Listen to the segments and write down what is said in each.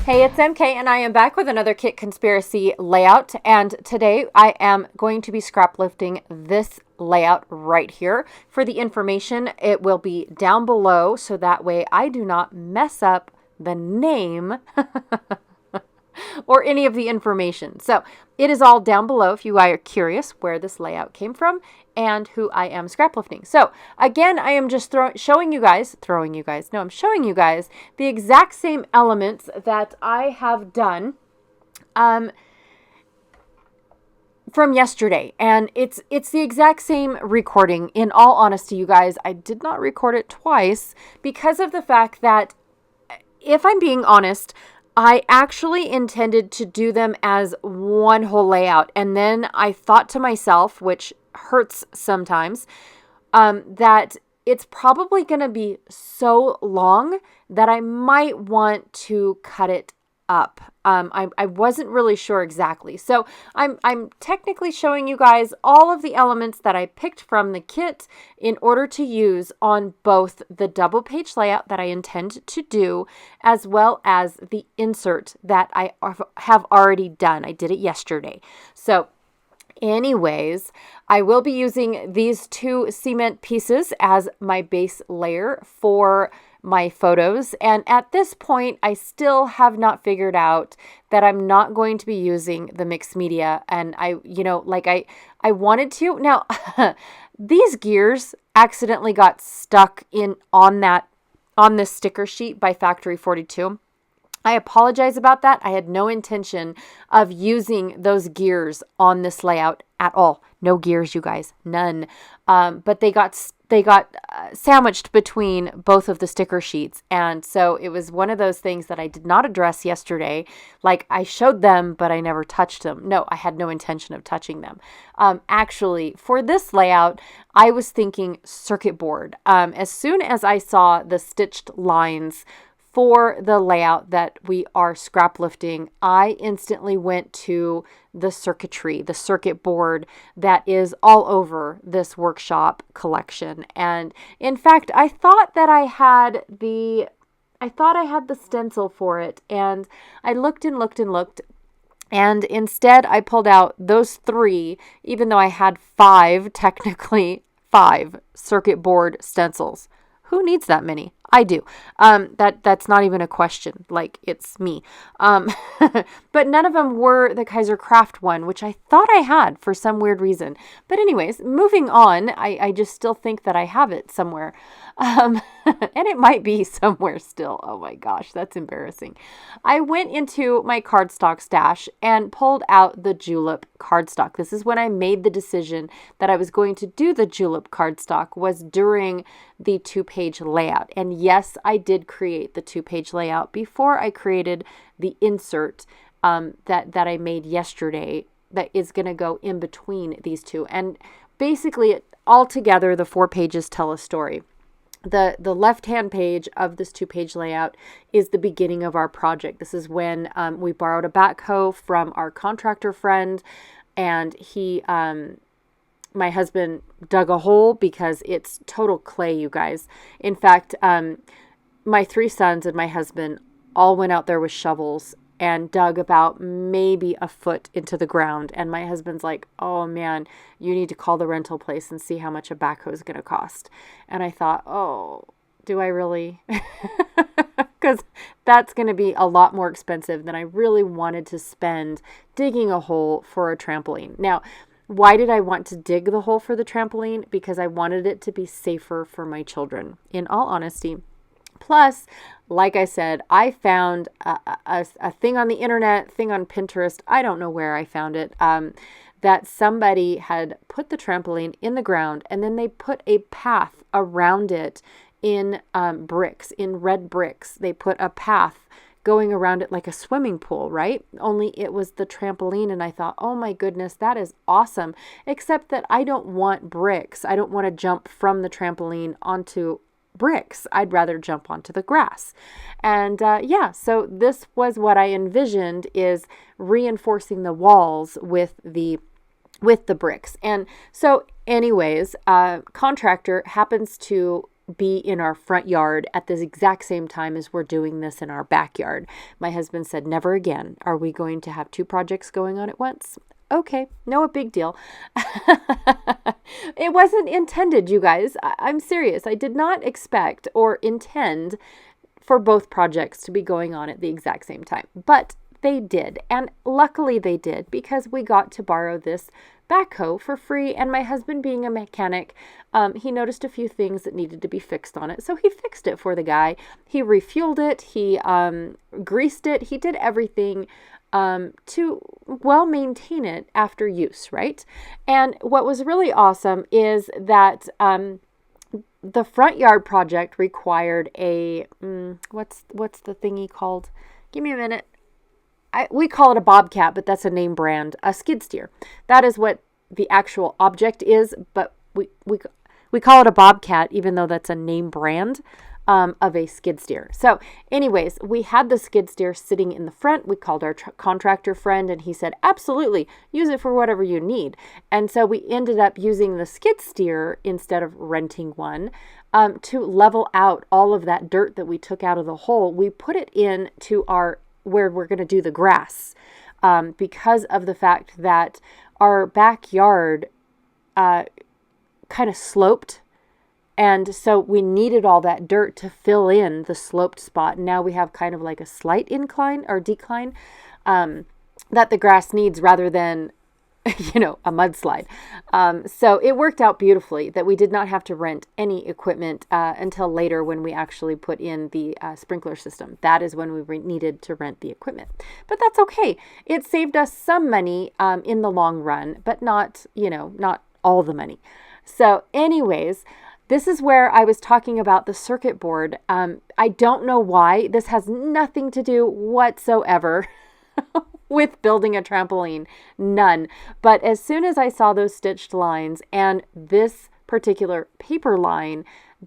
Hey, it's MK and I am back with another Kit Conspiracy layout, and today I am going to be scrap lifting this layout right here. For the information, it will be down below so that way I do not mess up the name or any of the information. So it is all down below if you are curious where this layout came from and who I am scrap lifting. So again, I am just showing you guys the exact same elements that I have done from yesterday, and it's the exact same recording. In all honesty, you guys, I did not record it twice because of the fact that, if I'm being honest, I actually intended to do them as one whole layout. And then I thought to myself, which hurts sometimes, that it's probably going to be so long that I might want to cut it up. I wasn't really sure exactly. So I'm technically showing you guys all of the elements that I picked from the kit in order to use on both the double page layout that I intend to do, as well as the insert that I have already done. I did it yesterday. So anyways, I will be using these two cement pieces as my base layer for my photos. And at this point, I still have not figured out that I'm not going to be using the mixed media. And I wanted to. Now, these gears accidentally got stuck on this sticker sheet by Factory 42. I apologize about that. I had no intention of using those gears on this layout at all. No gears, you guys, none. But they got sandwiched between both of the sticker sheets. And so it was one of those things that I did not address yesterday. Like, I showed them, but I never touched them. No, I had no intention of touching them. Actually, for this layout, I was thinking circuit board. As soon as I saw the stitched lines for the layout that we are scrap lifting, I instantly went to the circuitry, the circuit board that is all over this workshop collection. And in fact, I thought I had the stencil for it, and I looked and looked and looked. And instead, I pulled out those three, even though I had technically five circuit board stencils. Who needs that many? I do. That's not even a question. Like, it's me. But none of them were the Kiasercraft one, which I thought I had for some weird reason. But anyways, moving on, I just still think that I have it somewhere. And it might be somewhere still. Oh my gosh, that's embarrassing. I went into my cardstock stash and pulled out the julep cardstock. This is when I made the decision that I was going to do the julep cardstock, was during the 2-page layout. And yes, I did create the 2-page layout before I created the insert that I made yesterday that is going to go in between these two. And basically, altogether, the 4 pages tell a story. The left-hand page of this 2-page layout is the beginning of our project. This is when we borrowed a backhoe from our contractor friend, and my husband dug a hole because it's total clay, you guys. In fact, my 3 sons and my husband all went out there with shovels and dug about maybe a foot into the ground. And my husband's like, oh man, you need to call the rental place and see how much a backhoe is going to cost. And I thought, oh, do I really? Because that's going to be a lot more expensive than I really wanted to spend digging a hole for a trampoline. Now, why did I want to dig the hole for the trampoline? Because I wanted it to be safer for my children, in all honesty. Plus, like I said, I found a thing on the internet, thing on Pinterest, I don't know where I found it, that somebody had put the trampoline in the ground and then they put a path around it in bricks, in red bricks. They put a path going around it like a swimming pool, right? Only it was the trampoline, and I thought, oh my goodness, that is awesome. Except that I don't want bricks. I don't want to jump from the trampoline onto bricks. I'd rather jump onto the grass. And so this was what I envisioned, is reinforcing the walls with the bricks. And so anyways, contractor happens to be in our front yard at the exact same time as we're doing this in our backyard. My husband said, never again. Are we going to have 2 projects going on at once? Okay, no big deal. It wasn't intended, you guys. I'm serious. I did not expect or intend for both projects to be going on at the exact same time, but they did. And luckily they did, because we got to borrow this backhoe for free. And my husband, being a mechanic, he noticed a few things that needed to be fixed on it. So he fixed it for the guy. He refueled it. He greased it. He did everything to well maintain it after use, right? And what was really awesome is that the front yard project required a what's the thingy called? Give me a minute. We call it a bobcat, but that's a name brand, a skid steer. That is what the actual object is, but we call it a bobcat, even though that's a name brand of a skid steer. So anyways, we had the skid steer sitting in the front. We called our contractor friend, and he said, absolutely, use it for whatever you need. And so we ended up using the skid steer instead of renting one to level out all of that dirt that we took out of the hole. We put it into where we're going to do the grass, because of the fact that our backyard kind of sloped. And so we needed all that dirt to fill in the sloped spot. And now we have kind of like a slight incline or decline that the grass needs, rather than, a mudslide. So it worked out beautifully that we did not have to rent any equipment until later, when we actually put in the sprinkler system. That is when we needed to rent the equipment. But that's okay. It saved us some money in the long run, but not all the money. So anyways, this is where I was talking about the circuit board. I don't know why. This has nothing to do whatsoever with building a trampoline. None. But as soon as I saw those stitched lines and this particular paper line,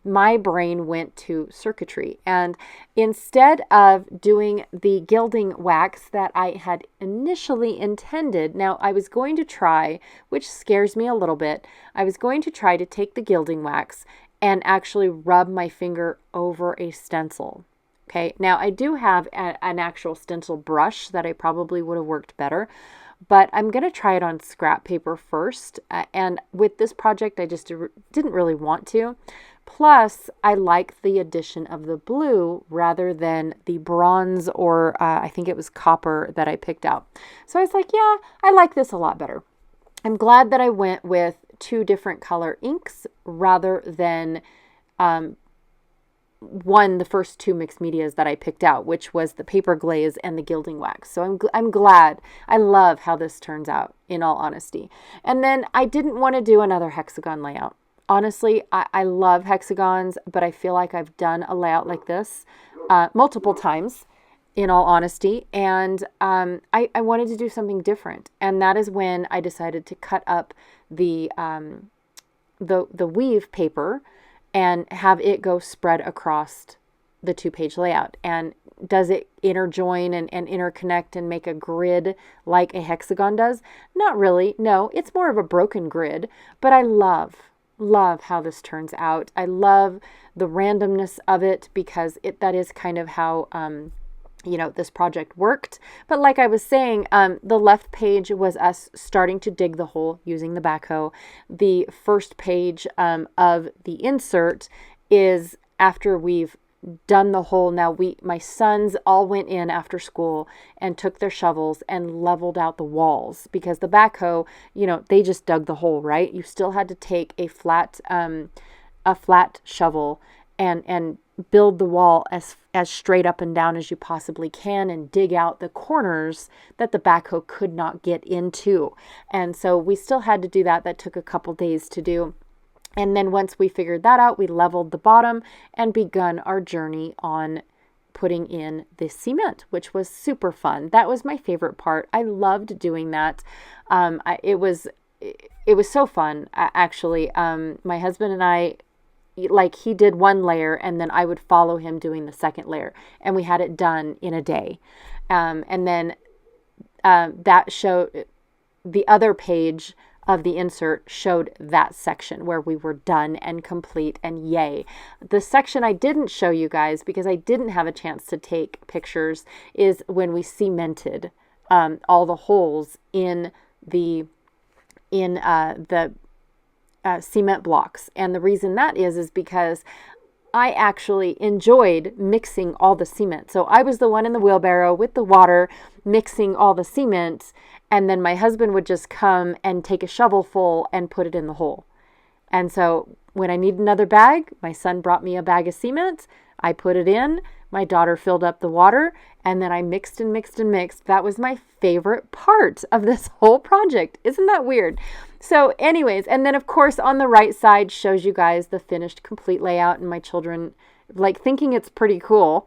my brain went to circuitry. And instead of doing the gilding wax that I had initially intended, now I was going to try, which scares me a little bit, I was going to try to take the gilding wax and actually rub my finger over a stencil. Okay, now I do have an actual stencil brush that I probably would have worked better, but I'm going to try it on scrap paper first. And with this project, I just didn't really want to. Plus, I like the addition of the blue rather than the bronze or I think it was copper that I picked out. So I was like, yeah, I like this a lot better. I'm glad that I went with 2 different color inks rather than the first 2 mixed medias that I picked out, which was the paper glaze and the gilding wax. So I'm glad. I love how this turns out, in all honesty. And then I didn't want to do another hexagon layout. Honestly, I love hexagons, but I feel like I've done a layout like this multiple times, in all honesty. And I wanted to do something different. And that is when I decided to cut up the weave paper and have it go spread across the 2-page layout. And does it interjoin and interconnect and make a grid like a hexagon does? Not really. No, it's more of a broken grid, but I love how this turns out. I love the randomness of it, because that is kind of how this project worked. But like I was saying, the left page was us starting to dig the hole using the backhoe. The first page of the insert is after we've done the hole. Now my sons all went in after school and took their shovels and leveled out the walls, because the backhoe, they just dug the hole, right? You still had to take a flat shovel and build the wall as straight up and down as you possibly can, and dig out the corners that the backhoe could not get into. And so we still had to do that. That took a couple days to do. And then once we figured that out, we leveled the bottom and begun our journey on putting in the cement, which was super fun. That was my favorite part. I loved doing that. It was so fun, actually. My husband and I, he did 1 layer, and then I would follow him doing the second layer, and we had it done in a day. And then that showed the other page of the insert showed that section where we were done and complete and yay. The section I didn't show you guys because I didn't have a chance to take pictures is when we cemented all the holes in the cement blocks. And the reason that is because I actually enjoyed mixing all the cement. So I was the one in the wheelbarrow with the water mixing all the cement, and then my husband would just come and take a shovel full and put it in the hole. And so when I needed another bag, my son brought me a bag of cement. I put it in. My daughter filled up the water, and then I mixed and mixed and mixed. That was my favorite part of this whole project. Isn't that weird? So anyways, and then of course on the right side shows you guys the finished complete layout, and my children like thinking it's pretty cool.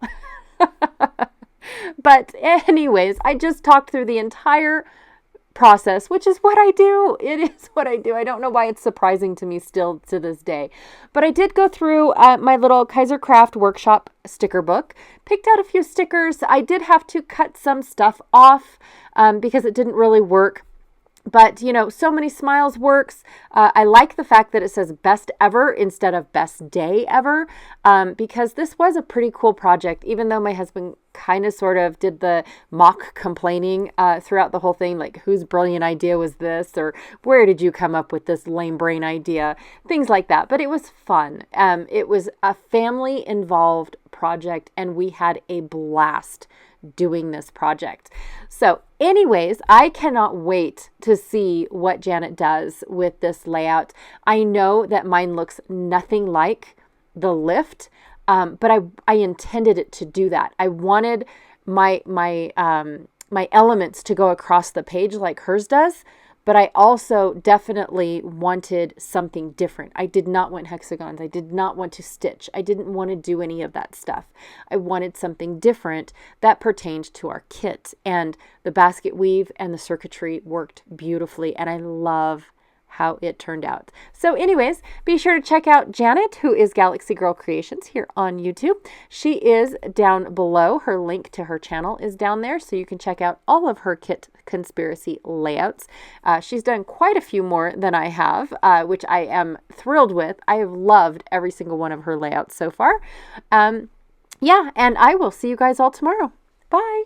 But anyways, I just talked through the entire process, which is what I do. It is what I do. I don't know why it's surprising to me still to this day. But I did go through my little Kiasercraft Workshop sticker book, picked out a few stickers. I did have to cut some stuff off because it didn't really work. But, you know, so many smiles works. I like the fact that it says best ever instead of best day ever, because this was a pretty cool project, even though my husband kind of sort of did the mock complaining throughout the whole thing, like whose brilliant idea was this, or where did you come up with this lame brain idea, things like that. But it was fun. It was a family involved project, and we had a blast doing this project. So anyways, I cannot wait to see what Janet does with this layout. I know that mine looks nothing like the lift, but I intended it to do that. I wanted my elements to go across the page like hers does, but I also definitely wanted something different. I did not want hexagons. I did not want to stitch. I didn't want to do any of that stuff. I wanted something different that pertained to our kit. And the basket weave and the circuitry worked beautifully. And I love how it turned out. So anyways, be sure to check out Janet, who is Galaxy Girl Creations here on YouTube. She is down below. Her link to her channel is down there, so you can check out all of her kit conspiracy layouts. She's done quite a few more than I have, which I am thrilled with. I have loved every single one of her layouts so far. Yeah, and I will see you guys all tomorrow. Bye.